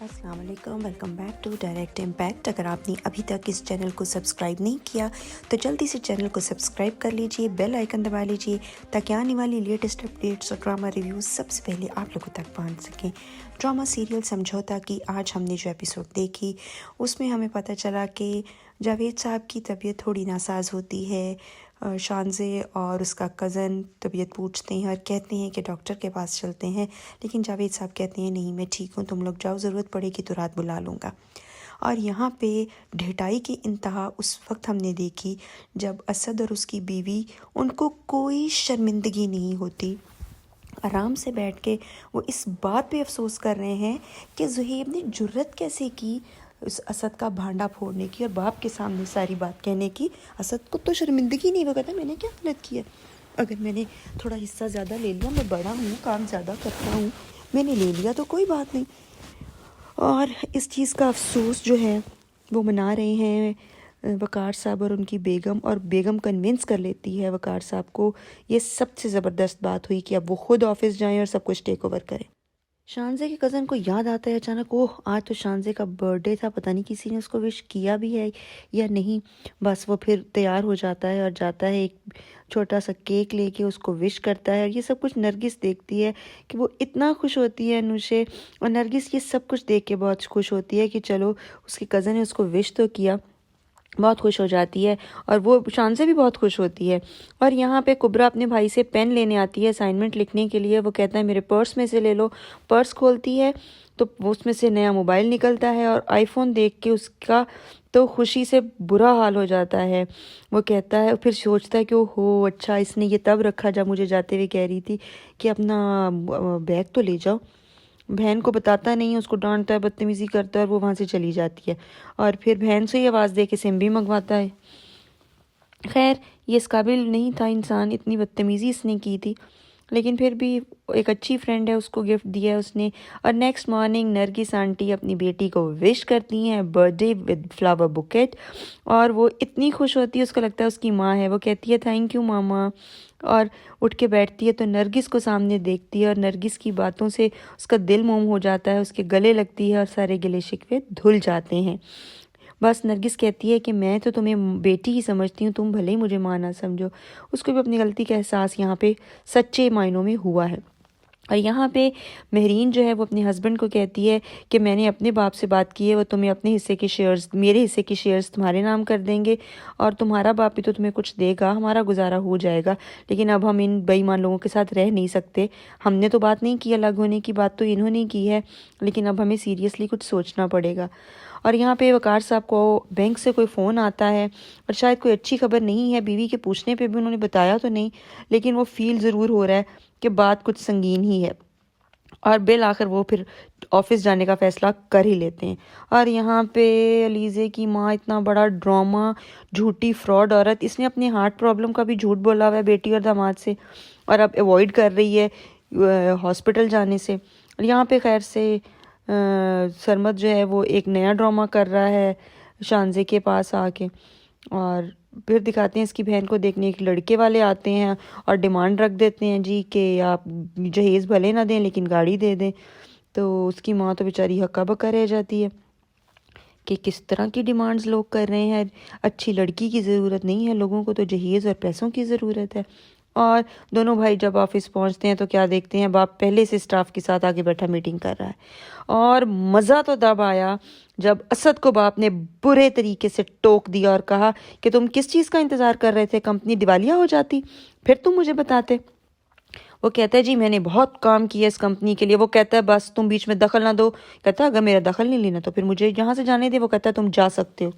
अस्सलाम वालेकुम, welcome back to direct impact. अगर आपने अभी तक इस चैनल को सब्सक्राइब नहीं किया तो जल्दी से चैनल को सब्सक्राइब कर लीजिए, बेल आइकन दबा लीजिए ताकि आने वाली लेटेस्ट अपडेट्स और ड्रामा रिव्यूज़ सबसे पहले आप लोगों तक पहुंच सकें। ड्रामा सीरियल समझौता की आज हमने जो एपिसोड देखी उसमें हमें पता चला कि जावेद साहब की तबीयत थोड़ी नासाज होती है। शानज़े और उसका कज़न तबीयत पूछते हैं और कहते हैं कि डॉक्टर के पास चलते हैं, लेकिन जावेद साहब कहते हैं नहीं मैं ठीक हूँ, तुम लोग जाओ, ज़रूरत पड़ेगी तो रात बुला लूँगा। और यहाँ पे ढिठाई की इंतहा उस वक्त हमने देखी जब असद और उसकी बीवी, उनको कोई शर्मिंदगी नहीं होती, आराम से बैठ के वो इस बात पे अफसोस कर रहे हैं कि ज़ुहैब ने जुर्रत कैसे की उस असद का भांडा फोड़ने की और बाप के सामने सारी बात कहने की। असद को तो शर्मिंदगी नहीं, वो कहता मैंने क्या गलत किया, अगर मैंने थोड़ा हिस्सा ज़्यादा ले लिया, मैं बड़ा हूँ, काम ज़्यादा करता हूँ, मैंने ले लिया तो कोई बात नहीं। और इस चीज़ का अफसोस जो है वो मना रहे हैं वक़ार साहब और उनकी बेगम, और बेगम कन्विंस कर लेती है वक़ार साहब को। ये सबसे ज़बरदस्त बात हुई कि अब वो ख़ुद ऑफिस जाएं और सब कुछ टेक ओवर करें। शानज़े के कज़न को याद आता है अचानक, ओह आज तो शानज़े का बर्थडे था, पता नहीं किसी ने उसको विश किया भी है या नहीं। बस वो फिर तैयार हो जाता है और जाता है, एक छोटा सा केक लेके उसको विश करता है। और ये सब कुछ नरगिस देखती है कि वो इतना खुश होती है अनुशे, और नरगिस ये सब कुछ देख के बहुत खुश होती है कि चलो उसके कज़न ने उसको विश तो किया, बहुत खुश हो जाती है। और वो शान से भी बहुत खुश होती है। और यहाँ पे कुबरा अपने भाई से पेन लेने आती है असाइनमेंट लिखने के लिए। वो कहता है मेरे पर्स में से ले लो। पर्स खोलती है तो उसमें से नया मोबाइल निकलता है और आईफोन देख के उसका तो खुशी से बुरा हाल हो जाता है। वो कहता है, फिर सोचता है कि ओहो अच्छा इसने ये तब रखा जब मुझे जाते हुए कह रही थी कि अपना बैग तो ले जाओ। बहन को बताता नहीं है, उसको डांटता है, बदतमीज़ी करता है और वो वहाँ से चली जाती है। और फिर बहन से ही आवाज़ दे के सिम भी मंगवाता है। खैर ये इस काबिल नहीं था इंसान, इतनी बदतमीज़ी इसने की थी, लेकिन फिर भी एक अच्छी फ्रेंड है, उसको गिफ्ट दिया है उसने। और नेक्स्ट मॉर्निंग नरगिस आंटी अपनी बेटी को विश करती हैं बर्थडे विद फ्लावर बुकेट, और वो इतनी खुश होती है, उसको लगता है उसकी माँ है। वो कहती है थैंक यू मामा, और उठ के बैठती है तो नरगिस को सामने देखती है और नरगिस की बातों से उसका दिल मोम हो जाता है, उसके गले लगती है और सारे गिले शिकवे धुल जाते हैं। बस नरगिस कहती है कि मैं तो तुम्हें बेटी ही समझती हूँ, तुम भले ही मुझे माँ ना समझो। उसको भी अपनी गलती का एहसास यहाँ पे सच्चे मायनों में हुआ है। और यहाँ पे महरीन जो है वो अपने हस्बैंड को कहती है कि मैंने अपने बाप से बात की है, वो तुम्हें अपने हिस्से के शेयर्स, मेरे हिस्से के शेयर्स तुम्हारे नाम कर देंगे, और तुम्हारा बाप भी तो तुम्हें कुछ देगा, हमारा गुजारा हो जाएगा। लेकिन अब हम इन बेईमान लोगों के साथ रह नहीं सकते। हमने तो बात नहीं की अलग होने की, बात तो इन्होंने की है, लेकिन अब हमें सीरियसली कुछ सोचना पड़ेगा। और यहाँ पे वकार साहब को बैंक से कोई फ़ोन आता है और शायद कोई अच्छी खबर नहीं है। बीवी के पूछने पे भी उन्होंने बताया तो नहीं, लेकिन वो फील ज़रूर हो रहा है कि बात कुछ संगीन ही है। और बिल आखिर वो फिर ऑफिस जाने का फ़ैसला कर ही लेते हैं। और यहाँ पे अलीज़े की माँ, इतना बड़ा ड्रामा, झूठी फ्रॉड औरत, इसने अपने हार्ट प्रॉब्लम का भी झूठ बोला हुआ है बेटी और दामाद से, और अब अवॉइड कर रही है हॉस्पिटल जाने से। और यहाँ पे खैर से सरमद जो है वो एक नया ड्रामा कर रहा है शानज़े के पास आके, और फिर दिखाते हैं इसकी बहन को देखने एक लड़के वाले आते हैं और डिमांड रख देते हैं जी कि आप जहेज़ भले ना दें लेकिन गाड़ी दे दें। तो उसकी माँ तो बेचारी हक्का बक्का रह जाती है कि किस तरह की डिमांड्स लोग कर रहे हैं। अच्छी लड़की की ज़रूरत नहीं है, लोगों को तो जहेज़ और पैसों की ज़रूरत है। और दोनों भाई जब ऑफिस पहुंचते हैं तो क्या देखते हैं, बाप पहले से स्टाफ के साथ आगे बैठा मीटिंग कर रहा है। और मज़ा तो तब आया जब असद को बाप ने बुरे तरीके से टोक दिया और कहा कि तुम किस चीज़ का इंतज़ार कर रहे थे, कंपनी दिवालिया हो जाती फिर तुम मुझे बताते। वो कहता है जी मैंने बहुत काम किया इस कंपनी के लिए। वो कहता है बस तुम बीच में दखल ना दो। कहता है अगर मेरा दखल नहीं लेना तो फिर मुझे यहाँ से जाने दे। वो कहता है तुम जा सकते हो।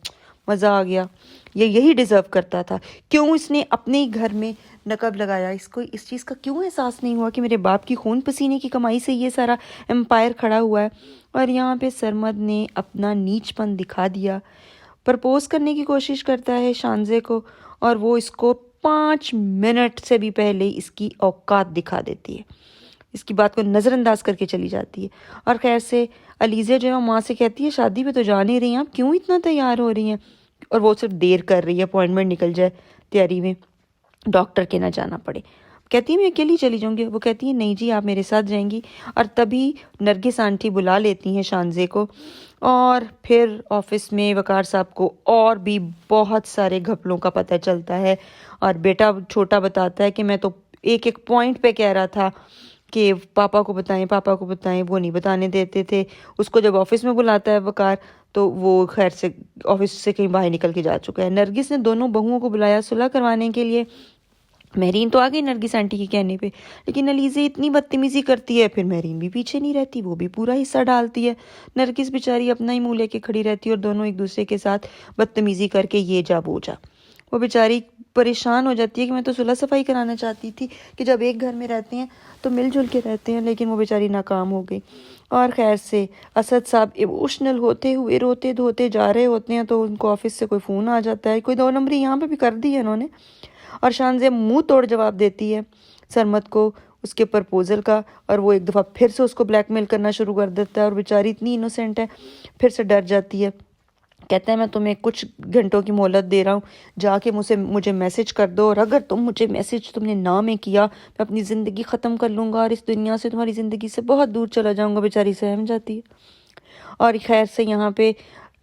मज़ा आ गया, ये यही डिज़र्व करता था। क्यों इसने अपने ही घर में नकब लगाया, इसको इस चीज़ का क्यों एहसास नहीं हुआ कि मेरे बाप की खून पसीने की कमाई से ये सारा एम्पायर खड़ा हुआ है। और यहाँ पे सरमद ने अपना नीचपन दिखा दिया, प्रपोज करने की कोशिश करता है शानज़े को, और वो इसको 5 मिनट से भी पहले इसकी औकात दिखा देती है, इसकी बात को नज़रअंदाज करके चली जाती है। और खैर से अलीज़ा जो है माँ से कहती है शादी पे तो जा नहीं रही हैं आप, क्यों इतना तैयार हो रही हैं। और वो सिर्फ देर कर रही है, अपॉइंटमेंट निकल जाए तैयारी में, डॉक्टर के ना जाना पड़े। कहती है मैं अकेली चली जाऊंगी। वो कहती है नहीं जी आप मेरे साथ जाएंगी। और तभी नरगिस आंटी बुला लेती हैं शानजे को और फिर ऑफिस में वकार साहब को और भी बहुत सारे घपलों का पता चलता है। और बेटा छोटा बताता है कि मैं तो एक एक पॉइंट पे कह रहा था कि पापा को बताएं, वो नहीं बताने देते थे। उसको जब ऑफिस में बुलाता है वकार तो वो खैर से ऑफिस से कहीं बाहर निकल के जा चुका है। नरगिस ने दोनों बहुओं को बुलाया सुलह करवाने के लिए। मेरीन तो आ गई नरगिस आंटी के कहने पे, लेकिन अलीज़े इतनी बदतमीजी करती है, फिर मेरीन भी पीछे नहीं रहती, वो भी पूरा हिस्सा डालती है। नरगिस बेचारी अपना ही मुंह लेके खड़ी रहती है और दोनों एक दूसरे के साथ बदतमीजी करके ये जा वो जा। वो बेचारी परेशान हो जाती है कि मैं तो सुलह सफाई कराना चाहती थी कि जब एक घर में रहते हैं तो मिलजुल के रहते हैं, लेकिन वो बेचारी नाकाम हो गई। और खैर से असद साहब इमोशनल होते हुए रोते धोते जा रहे होते हैं तो उनको ऑफिस से कोई फ़ोन आ जाता है। कोई 2 नंबरी यहाँ पे भी कर दी है उन्होंने। और शानज़े मुंह तोड़ जवाब देती है सरमत को उसके प्रपोज़ल का, और वो एक दफ़ा फिर से उसको ब्लैकमेल करना शुरू कर देता है। और बेचारी इतनी इनोसेंट है, फिर से डर जाती है। कहता है मैं तुम्हें कुछ घंटों की मोहलत दे रहा हूँ, जाके मुझे मैसेज कर दो, और अगर तुमने ना में किया मैं अपनी ज़िंदगी ख़त्म कर लूँगा और इस दुनिया से तुम्हारी ज़िंदगी से बहुत दूर चला जाऊँगा। बेचारी सहम जाती है। और खैर से यहाँ पे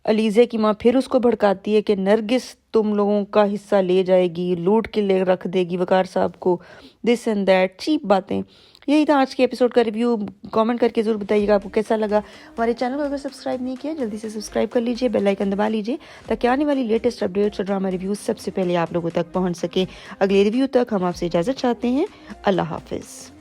अलीज़े की माँ फिर उसको भड़काती है कि नरगिस तुम लोगों का हिस्सा ले जाएगी, लूट के ले रख देगी वकार साहब को, दिस एंड दैट चीप बातें। यही था आज के एपिसोड का रिव्यू। कमेंट करके ज़रूर बताइएगा आपको कैसा लगा। हमारे चैनल को अगर सब्सक्राइब नहीं किया जल्दी से सब्सक्राइब कर लीजिए, बेल आइकन दबा लीजिए ताकि आने वाली लेटेस्ट अपडेट्स और ड्रामा रिव्यूज़ सबसे पहले आप लोगों तक पहुँच सके। अगले रिव्यू तक हम आपसे इजाज़त चाहते हैं। अल्लाह हाफिज़।